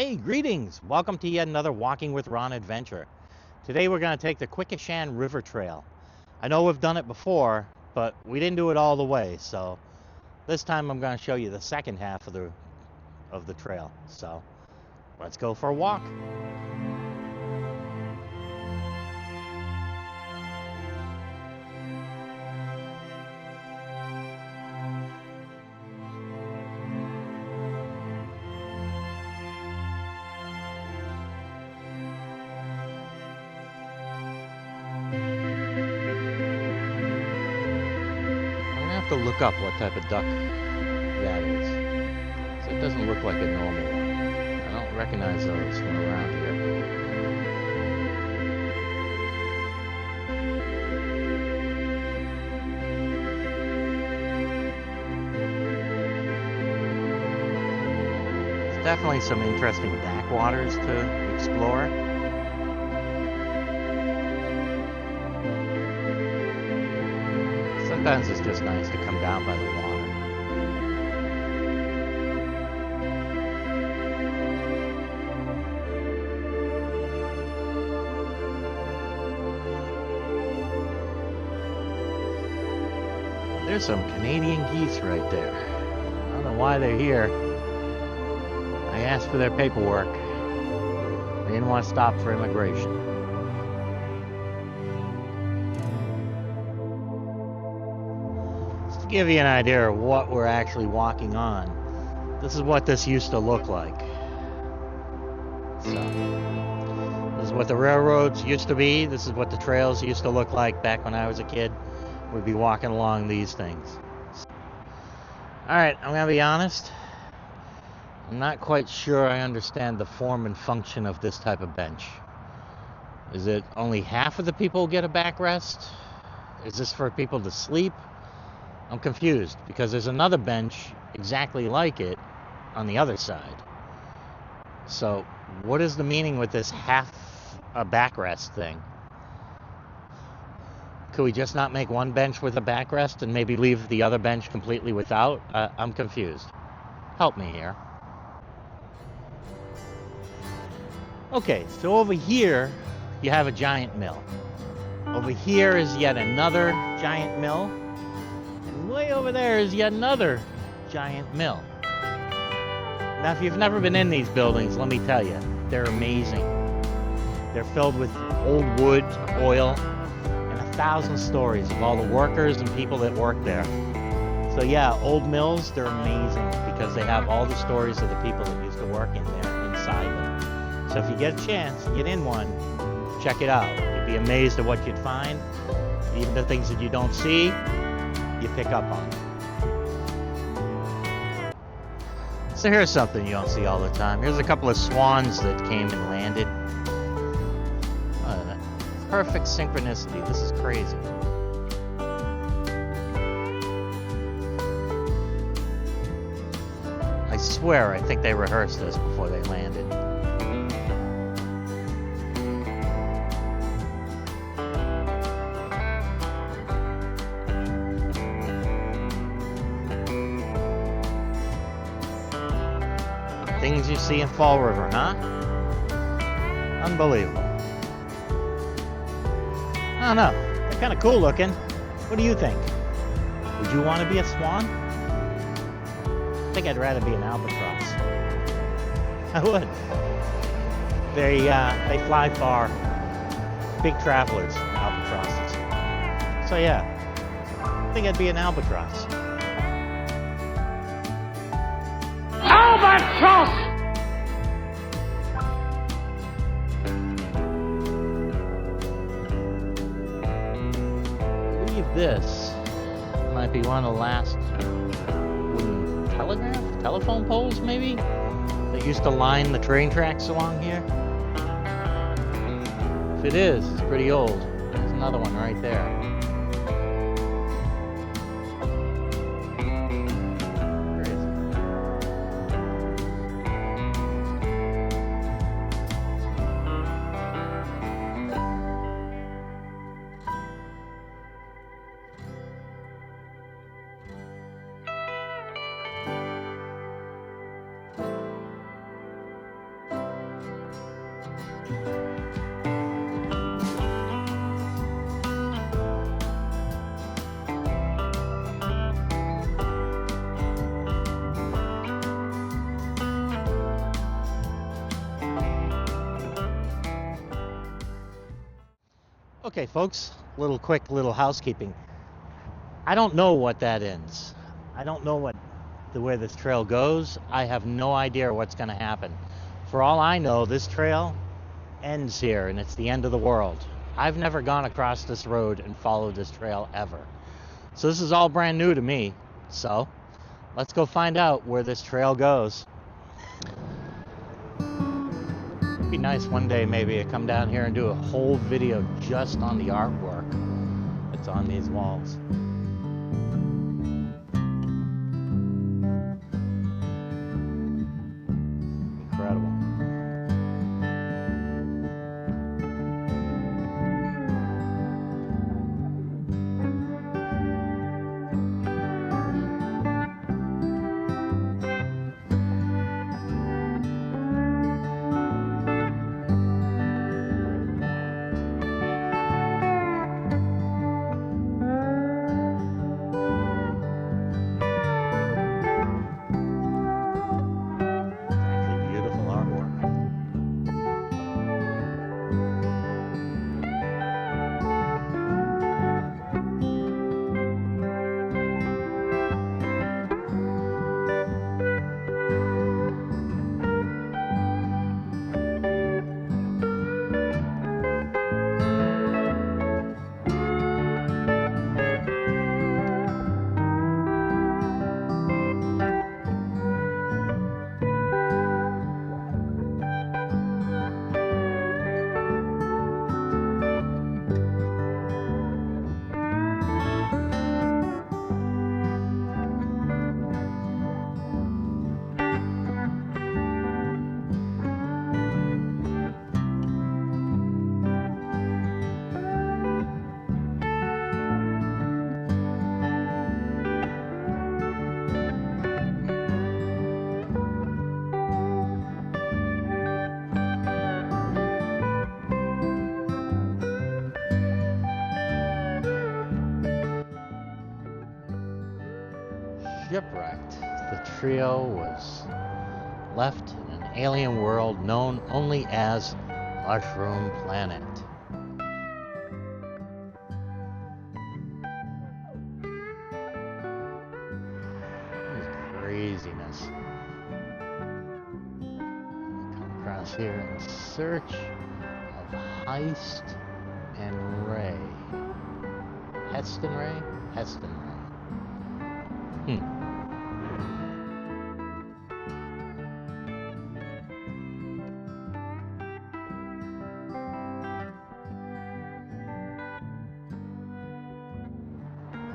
Hey, greetings! Welcome to yet another Walking with Ron adventure. Today we're going to take the Quikashan River Trail. I know we've done it before, but we didn't do it all the way, so this time I'm going to show you the second half of the trail. So let's go for a walk. To look up what type of duck that is. So it doesn't look like a normal one. I don't recognize those from around here. There's definitely some interesting backwaters to explore. Sometimes it's just nice to come down by the water. There's some Canadian geese right there. I don't know why they're here. I asked for their paperwork. They didn't want to stop for immigration. Give you an idea of what we're actually walking on. This is what this used to look like. So, this is what the railroads used to be. This is what the trails used to look like back when I was a kid. We'd be walking along these things. Alright, I'm going to be honest. I'm not quite sure I understand the form and function of this type of bench. Is it only half of the people get a backrest? Is this for people to sleep? I'm confused because there's another bench exactly like it on the other side. So what is the meaning with this half a backrest thing? Could we just not make one bench with a backrest and maybe leave the other bench completely without? I'm confused. Help me here. Okay, so over here you have a giant mill. Over here is yet another giant mill. Way over there is yet another giant mill. Now, if you've never been in these buildings, let me tell you, they're amazing. They're filled with old wood, oil, and 1,000 stories of all the workers and people that work there. So yeah, old mills, they're amazing because they have all the stories of the people that used to work in there, inside them. So if you get a chance to get in one, check it out. You'd be amazed at what you'd find. Even the things that you don't see, you pick up on. So here's something you don't see all the time. Here's a couple of swans that came and landed. Perfect synchronicity. This is crazy. I swear, I think they rehearsed this before they landed. Things you see in Fall River, huh? Unbelievable. I don't know. They're kind of cool looking. What do you think? Would you want to be a swan? I think I'd rather be an albatross. I would. They fly far. Big travelers, albatrosses. So yeah, I think I'd be an albatross. Albatross! I believe this might be one of the last wooden telephone poles, maybe? That used to line the train tracks along here. If it is, it's pretty old. There's another one right there. Okay, folks, little housekeeping. I don't know what that ends. I don't know where this trail goes. I have no idea what's going to happen. For all I know, this trail ends here and it's the end of the world. I've never gone across this road and followed this trail ever. So this is all brand new to me. So let's go find out where this trail goes. It'd be nice one day maybe to come down here and do a whole video just on the artwork that's on these walls. Incredible. Shipwrecked. The trio was left in an alien world known only as Mushroom Planet. This is craziness. Come across here in search of Heist and Ray. Heston Ray? Heston Ray.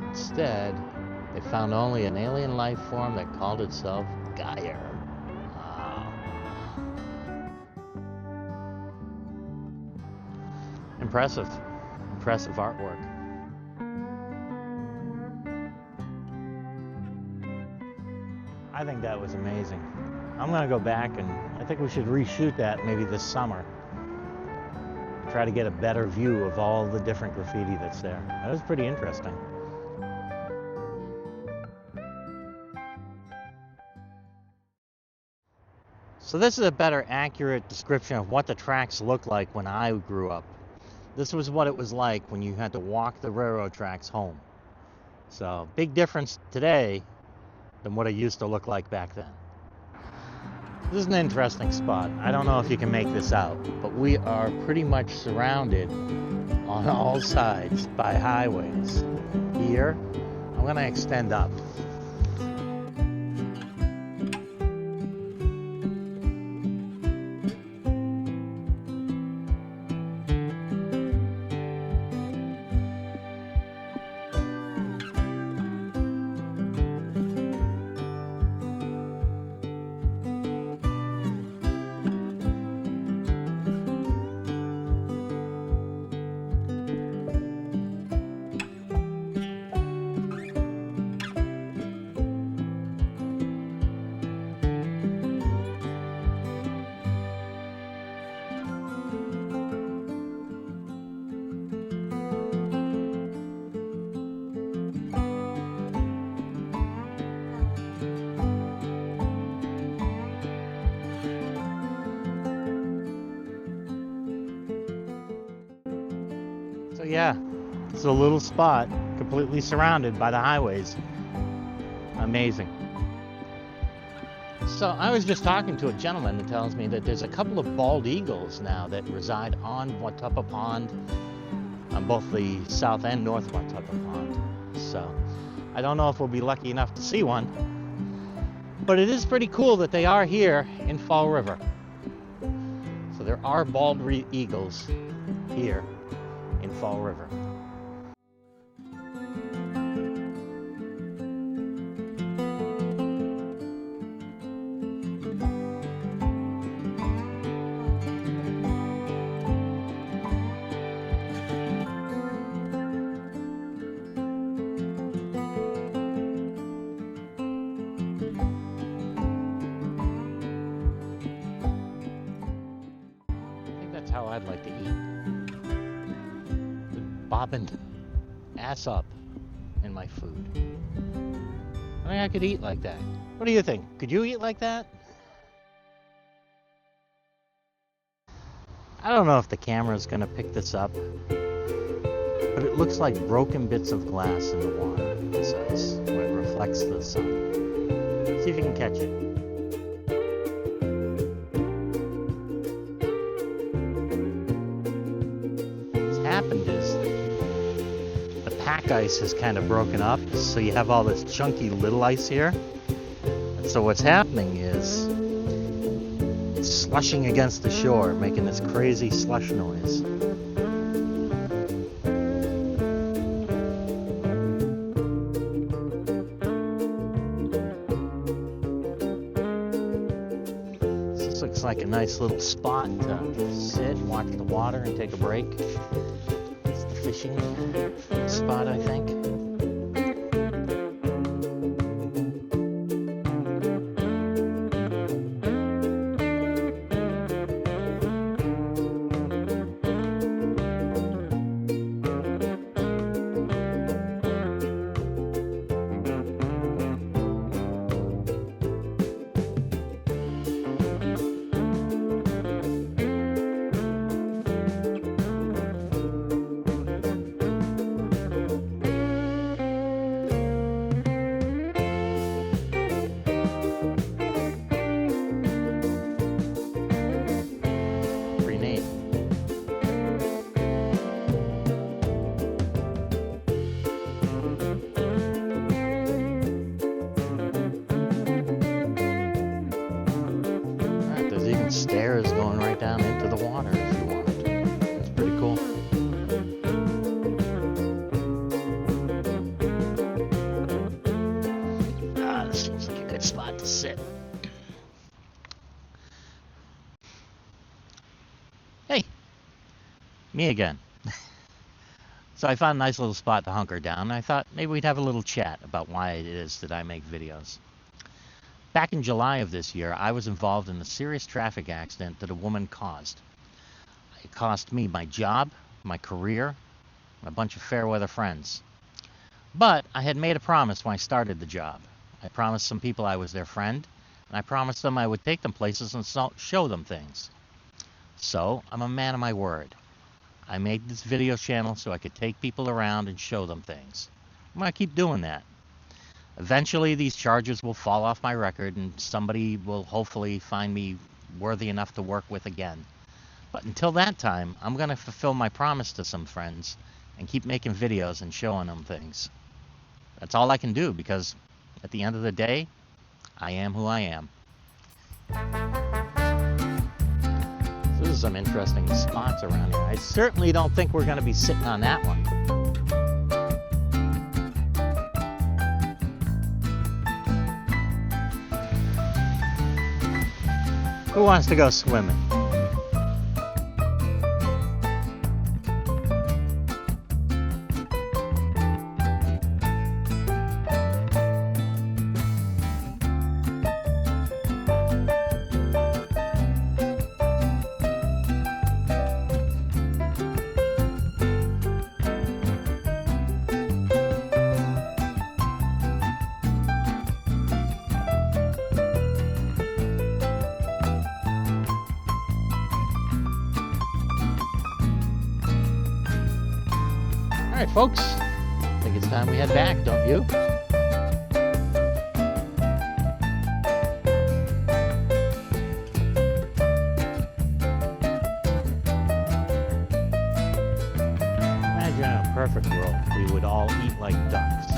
Instead, they found only an alien life form that called itself Gaia. Wow. Impressive. Impressive artwork. I think that was amazing. I'm gonna go back and I think we should reshoot that maybe this summer. Try to get a better view of all the different graffiti that's there. That was pretty interesting. So this is a better accurate description of what the tracks looked like when I grew up. This was what it was like when you had to walk the railroad tracks home. So big difference today than what it used to look like back then. This is an interesting spot. I don't know if you can make this out, but we are pretty much surrounded on all sides by highways. Here, I'm going to extend up. yeah, it's a little spot completely surrounded by the highways. Amazing. So I was just talking to a gentleman who tells me that there's a couple of bald eagles now that reside on Watuppa Pond, on both the south and north Watuppa Pond. So I don't know if we'll be lucky enough to see one, but it is pretty cool that they are here in Fall River. So there are bald eagles here in Fall River. That's how I'd like to eat. Bobbing ass up in my food. I think I could eat like that. What do you think? Could you eat like that? I don't know if the camera's gonna pick this up, but it looks like broken bits of glass in the water, this ice, where it reflects the sun. See if you can catch it. Happened is the pack ice has kind of broken up, so you have all this chunky little ice here. And so what's happening is it's slushing against the shore, making this crazy slush noise. This looks like a nice little spot to sit, watch the water, and take a break. Fishing spot, I think. Stairs going right down into the water if you want. That's pretty cool. This seems like a good spot to sit. Hey, me again. So I found a nice little spot to hunker down. I thought maybe we'd have a little chat about why it is that I make videos. Back in July of this year, I was involved in a serious traffic accident that a woman caused. It cost me my job, my career, and a bunch of fair weather friends. But I had made a promise when I started the job. I promised some people I was their friend, and I promised them I would take them places and show them things. So, I'm a man of my word. I made this video channel so I could take people around and show them things. I'm going to keep doing that. Eventually, these charges will fall off my record, and somebody will hopefully find me worthy enough to work with again. But until that time, I'm going to fulfill my promise to some friends and keep making videos and showing them things. That's all I can do, because at the end of the day, I am who I am. This is some interesting spots around here. I certainly don't think we're going to be sitting on that one. Who wants to go swimming? right, folks. I think it's time we head back, don't you? Imagine in a perfect world, we would all eat like ducks.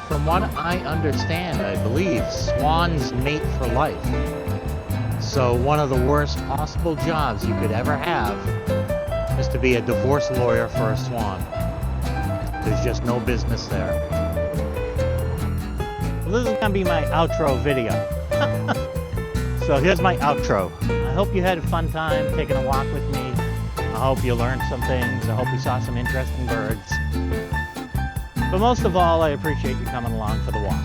From what I understand, I believe swans mate for life. So one of the worst possible jobs you could ever have is to be a divorce lawyer for a swan. There's just no business there. Well, this is gonna be my outro video. So here's my outro. I hope you had a fun time taking a walk with me. I hope you learned some things. I hope you saw some interesting birds. But most of all, I appreciate you coming along for the walk.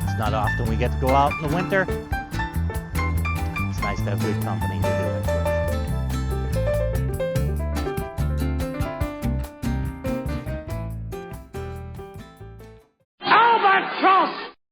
It's not often we get to go out in the winter. It's nice to have good company to do it with. Albatross!